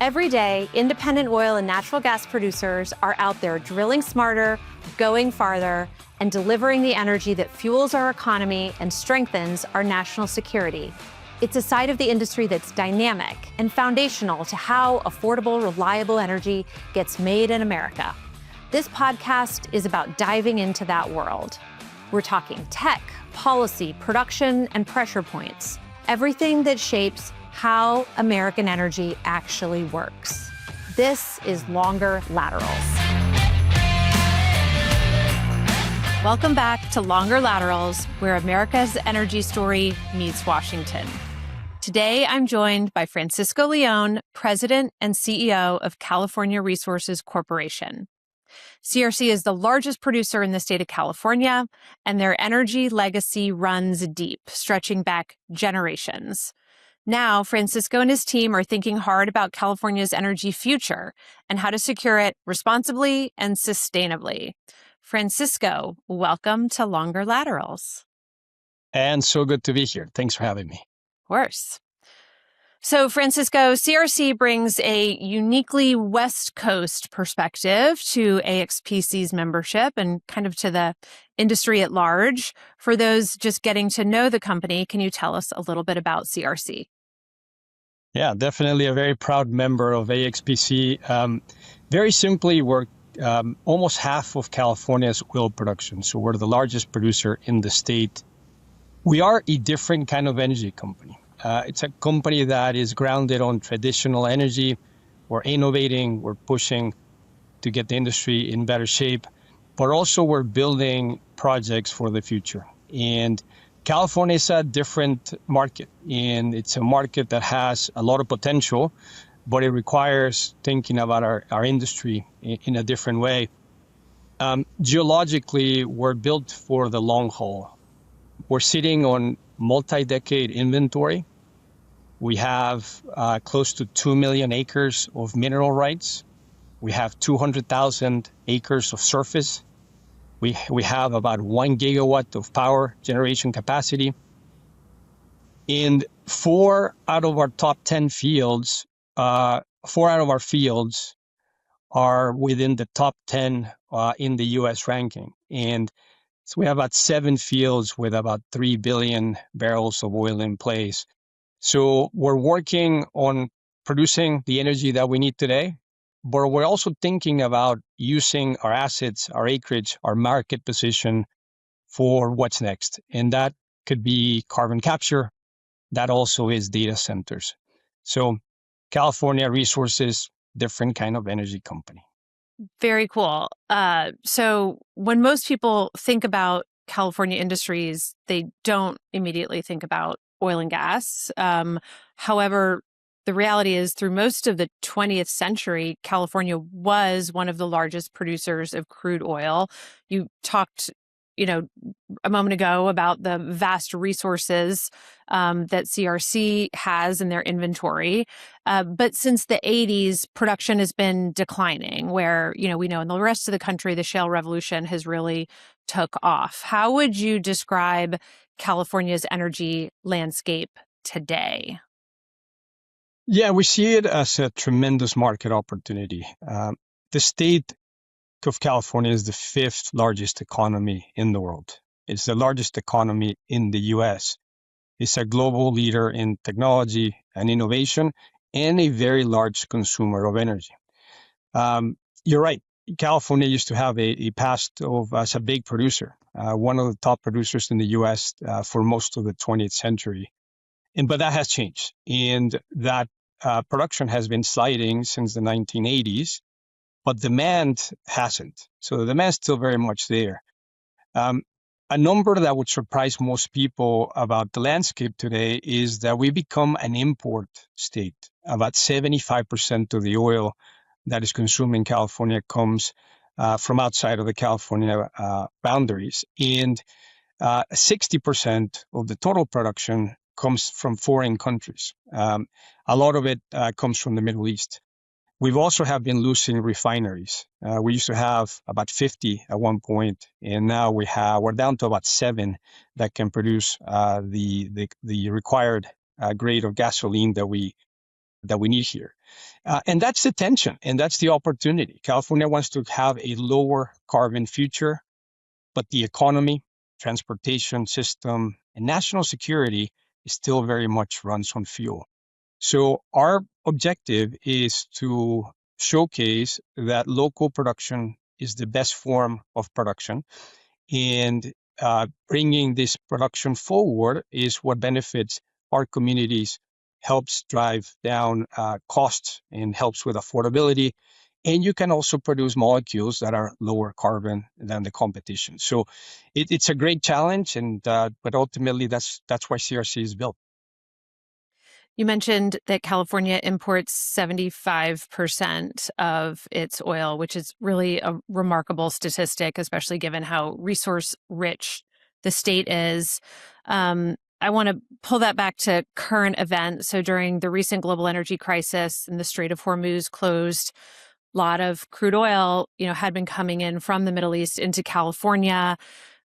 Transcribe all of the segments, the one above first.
Every day, independent oil and natural gas producers are out there drilling smarter, going farther, and delivering the energy that fuels our economy and strengthens our national security. It's a side of the industry that's dynamic and foundational to how affordable, reliable energy gets made in America. This podcast is about diving into that world. We're talking tech, policy, production, and pressure points, everything that shapes how American energy actually works. This is Longer Laterals. Welcome back to Longer Laterals, where America's energy story meets Washington. Today, I'm joined by Francisco Leon, President and CEO of California Resources Corporation. CRC is the largest producer in the state of California, and their energy legacy runs deep, stretching back generations. Now, Francisco and his team are thinking hard about California's energy future and how to secure it responsibly and sustainably. Francisco, welcome to Longer Laterals. And so good to be here. Thanks for having me. Of course. So, Francisco, CRC brings a uniquely West Coast perspective to AXPC's membership and kind of to the industry at large. For those just getting to know the company, can you tell us a little bit about CRC? Yeah, definitely a very proud member of AXPC. Very simply, we're almost half of California's oil production. So we're the largest producer in the state. We are a different kind of energy company. It's a company that is grounded on traditional energy. We're innovating, we're pushing to get the industry in better shape, but also we're building projects for the future. And California is a different market, and it's a market that has a lot of potential, but it requires thinking about our industry in a different way. Geologically, we're built for the long haul. We're sitting on multi-decade inventory. We have close to 2 million acres of mineral rights. We have 200,000 acres of surface. We have about 1 gigawatt of power generation capacity. And 4 out of our top 10 fields, 4 out of our fields are within the top 10 in the U.S. ranking. And so we have about 7 fields with about 3 billion barrels of oil in place. So we're working on producing the energy that we need today, but we're also thinking about using our assets, our acreage, our market position for what's next. And that could be carbon capture. That also is data centers. So California Resources, different kind of energy company. Very cool. So when most people think about California industries, they don't immediately think about oil and gas. However, the reality is through most of the 20th century, California was one of the largest producers of crude oil. You talked, a moment ago about the vast resources that CRC has in their inventory. But since the 80s, production has been declining where, we know in the rest of the country, the Shale Revolution has really took off. How would you describe California's energy landscape today? Yeah, we see it as a tremendous market opportunity. The state of California is the 5th largest economy in the world. It's the largest economy in the U.S. It's a global leader in technology and innovation and a very large consumer of energy. You're right. California used to have a past as a big producer, one of the top producers in the U.S. For most of the 20th century. But that has changed. And that production has been sliding since the 1980s, but demand hasn't. So the demand's still very much there. A number that would surprise most people about the landscape today is that we become an import state. About 75% of the oil that is consumed in California comes from outside of the California boundaries. And 60% of the total production comes from foreign countries. A lot of it comes from the Middle East. We've also have been losing refineries. We used to have about 50 at one point, and now we're down to about 7 that can produce the required grade of gasoline that we need here. And that's the tension, and that's the opportunity. California wants to have a lower carbon future, but the economy, transportation system, and national security still very much runs on fuel. So our objective is to showcase that local production is the best form of production, and bringing this production forward is what benefits our communities, helps drive down costs, and helps with affordability. And you can also produce molecules that are lower carbon than the competition. So it's a great challenge, and but ultimately that's why CRC is built. You mentioned that California imports 75% of its oil, which is really a remarkable statistic, especially given how resource rich the state is. I want to pull that back to current events. So during the recent global energy crisis and the Strait of Hormuz closed, a lot of crude oil, had been coming in from the Middle East into California.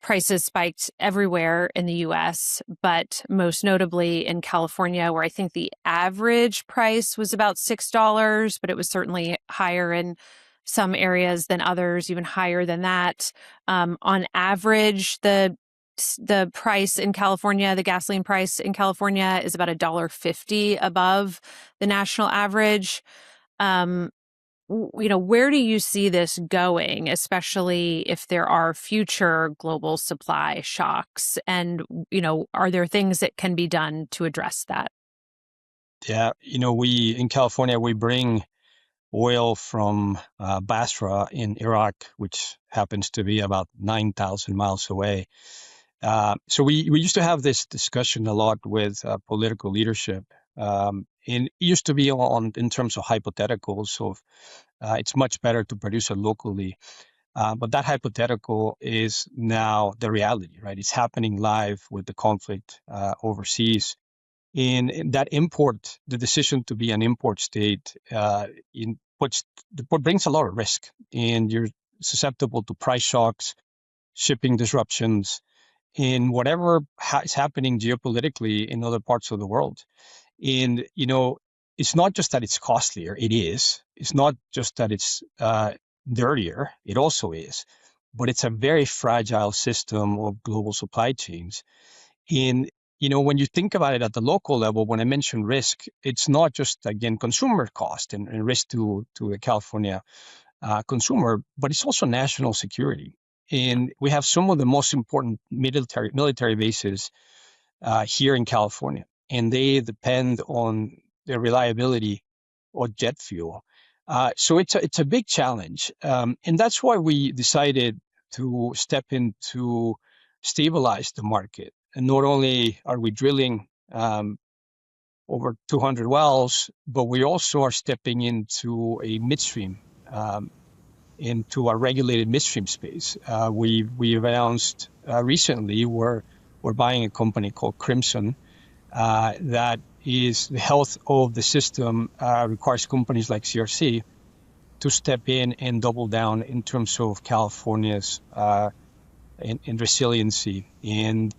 Prices spiked everywhere in the US, but most notably in California, where I think the average price was about $6, but it was certainly higher in some areas than others, even higher than that. On average, the price in California, the gasoline price in California is about $1.50 above the national average. Where do you see this going, especially if there are future global supply shocks? And, are there things that can be done to address that? Yeah, we in California, we bring oil from Basra in Iraq, which happens to be about 9,000 miles away. So we used to have this discussion a lot with political leadership. And it used to be in terms of hypotheticals. So it's much better to produce it locally. But that hypothetical is now the reality, right? It's happening live with the conflict overseas. In that the decision to be an import state, what brings a lot of risk, and you're susceptible to price shocks, shipping disruptions, in whatever is happening geopolitically in other parts of the world. And, it's not just that it's costlier, it is. It's not just that it's dirtier, it also is. But it's a very fragile system of global supply chains. And, when you think about it at the local level, when I mention risk, it's not just, again, consumer cost and risk to a California consumer, but it's also national security. And we have some of the most important military bases here in California, and they depend on the reliability of jet fuel. So it's a big challenge, and that's why we decided to step in to stabilize the market. And not only are we drilling over 200 wells, but we also are stepping into a midstream, into a regulated midstream space. We've announced recently we're buying a company called Crimson, that is the health of the system requires companies like CRC to step in and double down in terms of California's in resiliency. And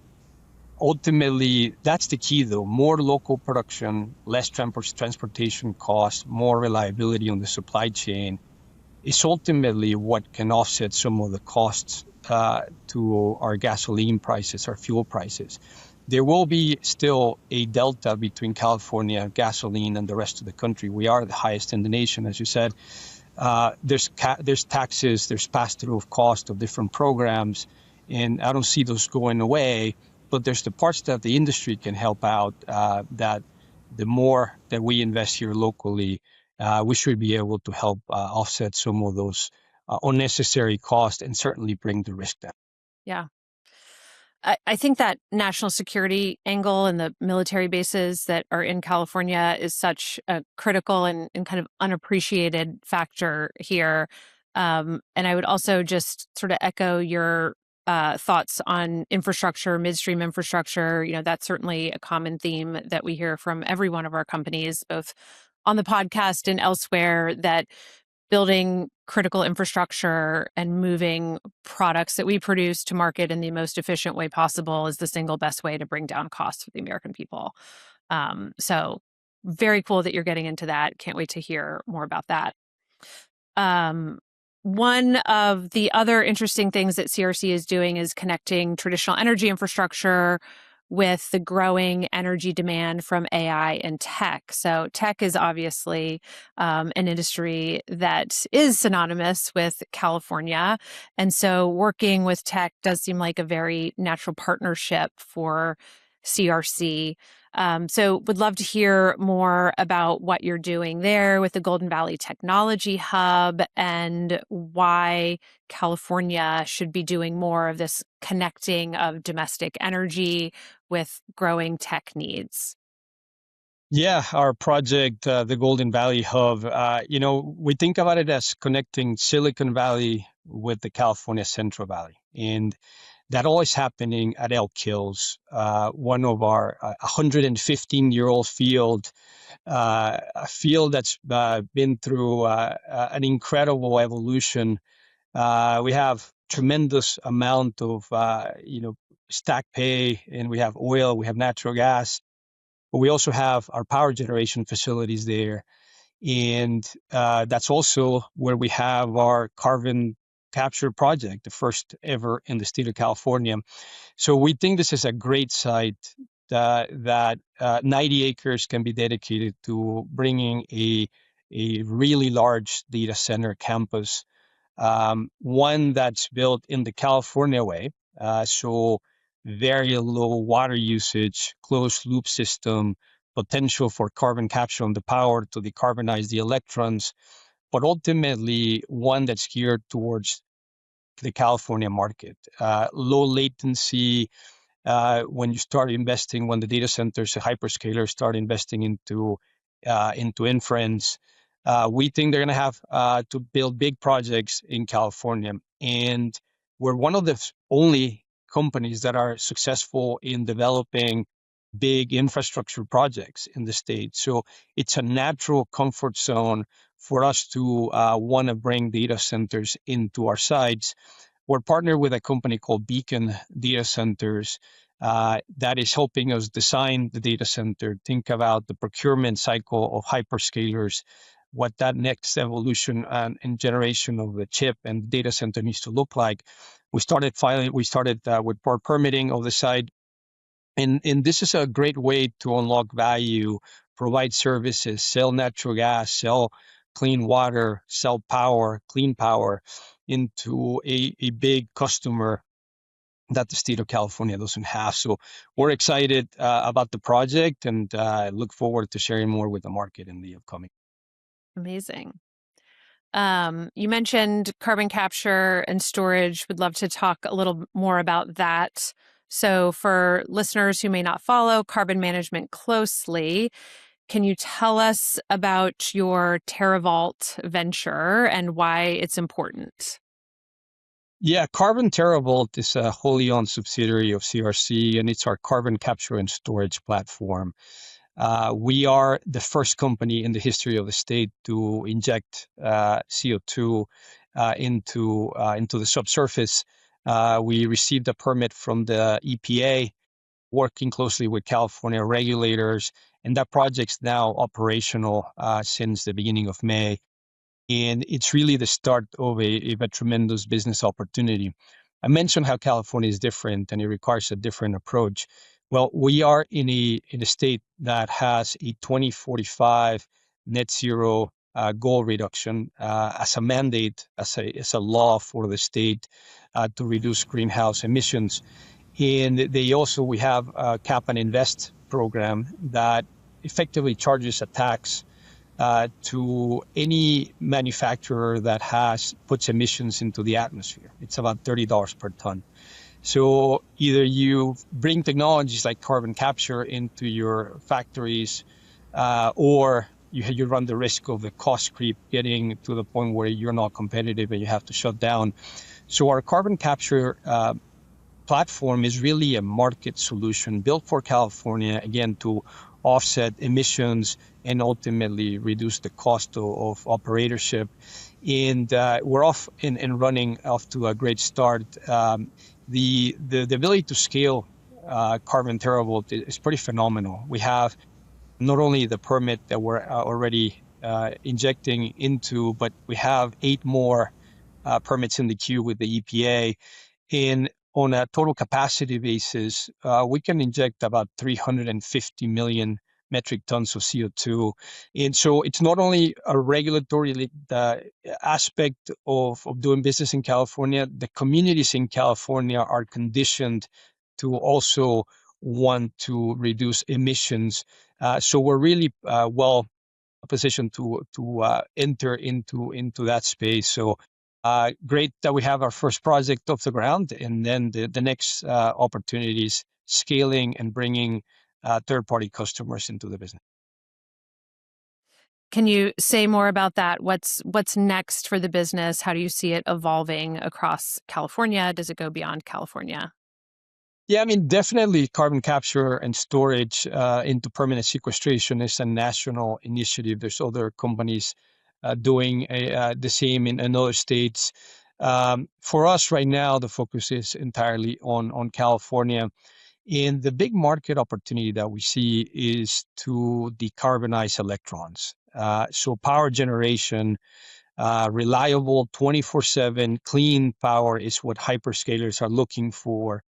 ultimately, that's the key, though. More local production, less transportation costs, more reliability on the supply chain is ultimately what can offset some of the costs to our gasoline prices, our fuel prices. There will be still a delta between California gasoline and the rest of the country. We are the highest in the nation, as you said. There's taxes, there's pass-through of cost of different programs, and I don't see those going away. But there's the parts that the industry can help out, that the more that we invest here locally, we should be able to help offset some of those unnecessary costs and certainly bring the risk down. Yeah. I think that national security angle and the military bases that are in California is such a critical and kind of unappreciated factor here. And I would also just sort of echo your thoughts on infrastructure, midstream infrastructure. That's certainly a common theme that we hear from every one of our companies, both on the podcast and elsewhere, that building critical infrastructure and moving products that we produce to market in the most efficient way possible is the single best way to bring down costs for the American people. So very cool that you're getting into that. Can't wait to hear more about that. Um, One of the other interesting things that CRC is doing is connecting traditional energy infrastructure with the growing energy demand from AI and tech. So, tech is obviously an industry that is synonymous with California. And so, working with tech does seem like a very natural partnership for CRC. So, would love to hear more about what you're doing there with the Golden Valley Technology Hub and why California should be doing more of this connecting of domestic energy with growing tech needs. Yeah, our project, the Golden Valley Hub, we think about it as connecting Silicon Valley with the California Central Valley. And that all is happening at Elk Hills, one of our 115-year-old field, a field that's been through an incredible evolution. We have tremendous amount of, stack pay, and we have oil, we have natural gas, but we also have our power generation facilities there. And that's also where we have our carbon capture project, the first ever in the state of California. So we think this is a great site that 90 acres can be dedicated to bringing a really large data center campus, one that's built in the California way, so very low water usage, closed loop system, potential for carbon capture on the power to decarbonize the electrons, but ultimately one that's geared towards the California market. Low latency, when you start investing, when the data centers, the hyperscalers start investing into inference, we think they're going to have to build big projects in California, and we're one of the only companies that are successful in developing big infrastructure projects in the state. So it's a natural comfort zone for us to want to bring data centers into our sites. We're partnered with a company called Beacon Data Centers that is helping us design the data center, think about the procurement cycle of hyperscalers, what that next evolution and generation of the chip and data center needs to look like. We started with part permitting of the site, and this is a great way to unlock value, provide services, sell natural gas, sell clean water, sell power, clean power into a big customer that the state of California doesn't have. So we're excited about the project, and look forward to sharing more with the market in the upcoming. Amazing. You mentioned carbon capture and storage. Would love to talk a little more about that. So, for listeners who may not follow carbon management closely, can you tell us about your TerraVault venture and why it's important? Yeah, Carbon TerraVault is a wholly owned subsidiary of CRC, and it's our carbon capture and storage platform. We are the first company in the history of the state to inject CO2 into the subsurface. We received a permit from the EPA, working closely with California regulators, and that project's now operational since the beginning of May. And it's really the start of a tremendous business opportunity. I mentioned how California is different and it requires a different approach. Well, we are in a state that has a 2045 net zero goal reduction as a mandate, as a law for the state to reduce greenhouse emissions. And we have a cap and invest program that effectively charges a tax to any manufacturer that puts emissions into the atmosphere. It's about $30 per ton. So either you bring technologies like carbon capture into your factories, or you run the risk of the cost creep getting to the point where you're not competitive and you have to shut down. So our carbon capture platform is really a market solution built for California, again, to offset emissions and ultimately reduce the cost of operatorship. And we're off and running off to a great start. The ability to scale Carbon TerraVault is pretty phenomenal. We have not only the permit that we're already injecting into, but we have 8 more permits in the queue with the EPA. On a total capacity basis, we can inject about 350 million metric tons of CO2. And so it's not only a regulatory aspect of doing business in California, the communities in California are conditioned to also want to reduce emissions. So we're really well positioned to enter into that space. So great that we have our first project off the ground, and then the next opportunities scaling and bringing third-party customers into the business. Can you say more about that? What's next for the business? How do you see it evolving across California? Does it go beyond California? Yeah, I mean, definitely carbon capture and storage into permanent sequestration is a national initiative. There's other companies doing the same in other states. For us right now, the focus is entirely on California. And the big market opportunity that we see is to decarbonize electrons. So power generation, reliable 24/7 clean power is what hyperscalers are looking for.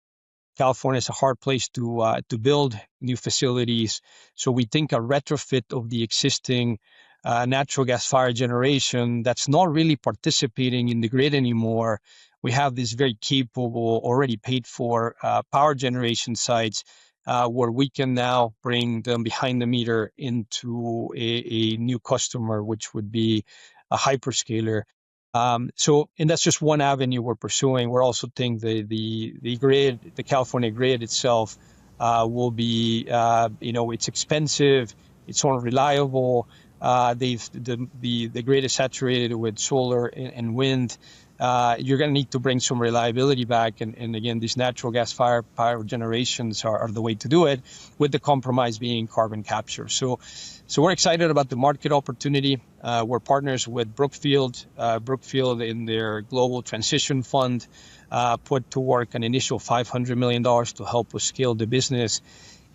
California is a hard place to build new facilities. So we think a retrofit of the existing natural gas fire generation that's not really participating in the grid anymore. We have these very capable, already paid for power generation sites where we can now bring them behind the meter into a new customer, which would be a hyperscaler. And that's just one avenue we're pursuing. We're also think the grid, the California grid itself, will be, it's expensive, it's unreliable. The grid is saturated with solar and wind. You're going to need to bring some reliability back, and again, these natural gas power generations are the way to do it, with the compromise being carbon capture. So we're excited about the market opportunity. We're partners with Brookfield. Brookfield, in their Global Transition Fund, put to work an initial $500 million to help us scale the business.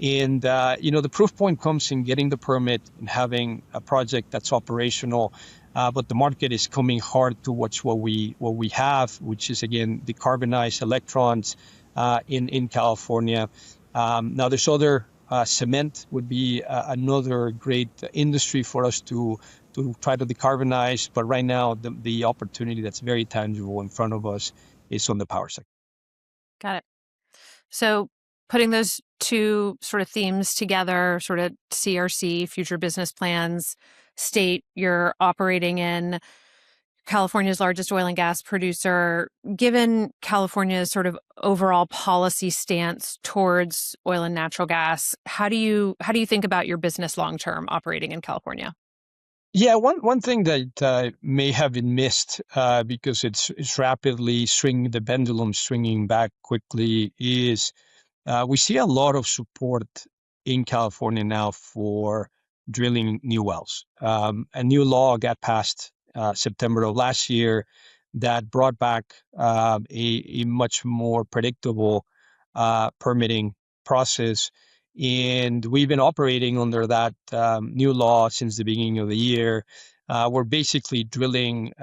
And, the proof point comes in getting the permit and having a project that's operational. But the market is coming hard to watch what we have, which is, again, decarbonized electrons in California. Now, there's other cement would be another great industry for us to try to decarbonize. But right now, the opportunity that's very tangible in front of us is on the power sector. Got it. So putting those two sort of themes together, sort of CRC, future business plans, state you're operating in, California's largest oil and gas producer. Given California's sort of overall policy stance towards oil and natural gas, how do you think about your business long term operating in California? Yeah, one thing that may have been missed because it's rapidly swinging, the pendulum swinging back quickly, is we see a lot of support in California now for drilling new wells. A new law got passed September of last year that brought back a much more predictable permitting process. And we've been operating under that new law since the beginning of the year. We're basically drilling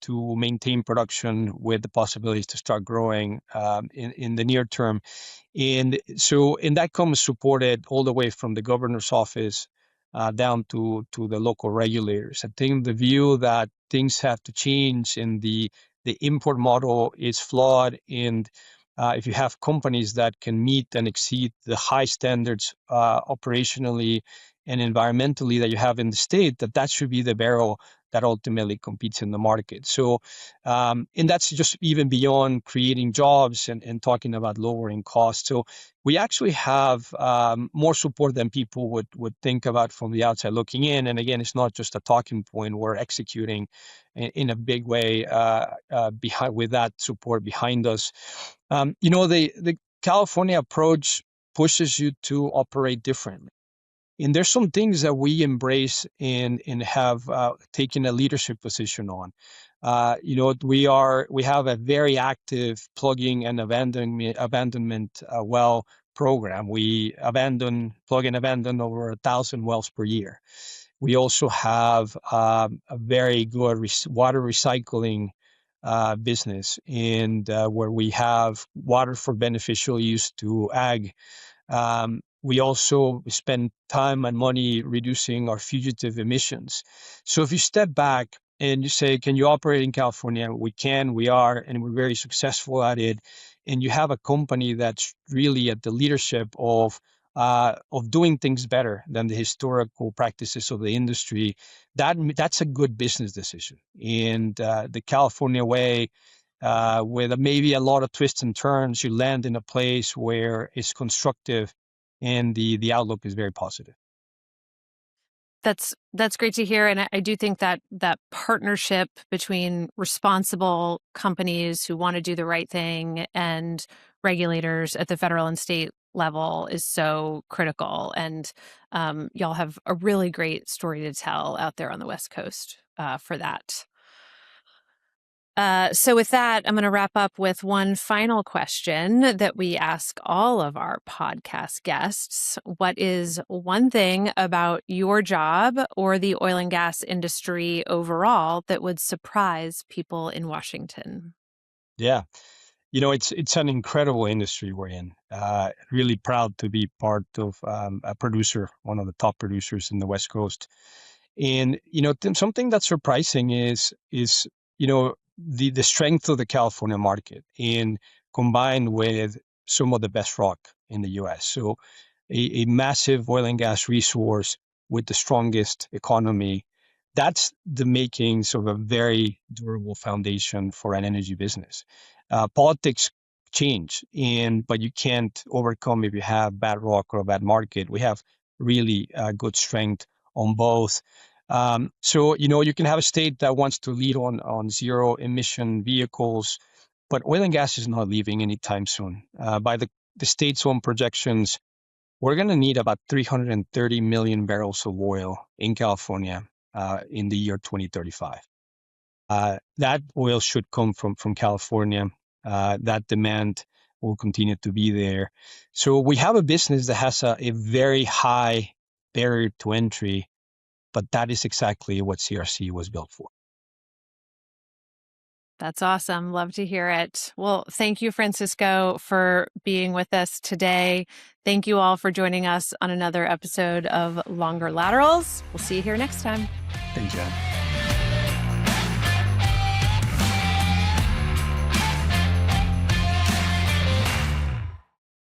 to maintain production with the possibilities to start growing in the near term. And that comes supported all the way from the governor's office down to the local regulators. I think the view that things have to change and the import model is flawed, and if you have companies that can meet and exceed the high standards operationally and environmentally that you have in the state, that should be the barrel that ultimately competes in the market. So, and that's just even beyond creating jobs and talking about lowering costs. So we actually have more support than people would think about from the outside looking in. And again, it's not just a talking point. We're executing in a big way behind with that support behind us. The California approach pushes you to operate differently. And there's some things that we embrace and have taken a leadership position on. We have a very active plugging and abandonment well program. We plug and abandon over 1,000 wells per year. We also have a very good water recycling business, and where we have water for beneficial use to ag. We also spend time and money reducing our fugitive emissions. So if you step back and you say, can you operate in California? We can, we are, and we're very successful at it. And you have a company that's really at the leadership of doing things better than the historical practices of the industry. That's a good business decision. And the California way, with maybe a lot of twists and turns, you land in a place where it's constructive and the outlook is very positive. That's great to hear, and I do think that that partnership between responsible companies who want to do the right thing and regulators at the federal and state level is so critical. And y'all have a really great story to tell out there on the West Coast for that. So with that, I'm going to wrap up with one final question that we ask all of our podcast guests. What is one thing about your job or the oil and gas industry overall that would surprise people in Washington? Yeah, it's an incredible industry we're in. Really proud to be part of a producer, one of the top producers in the West Coast. And something that's surprising is the strength of the California market, and combined with some of the best rock in the U.S. So a massive oil and gas resource with the strongest economy. That's the makings of a very durable foundation for an energy business. Politics change, but you can't overcome if you have bad rock or a bad market. We have really good strength on both. So you can have a state that wants to lead on zero emission vehicles, but oil and gas is not leaving anytime soon. By the state's own projections, we're going to need about 330 million barrels of oil in California in the year 2035. That oil should come from California. That demand will continue to be there. So we have a business that has a very high barrier to entry, but that is exactly what CRC was built for. That's awesome. Love to hear it. Well, thank you, Francisco, for being with us today. Thank you all for joining us on another episode of Longer Laterals. We'll see you here next time. Thanks, Jen.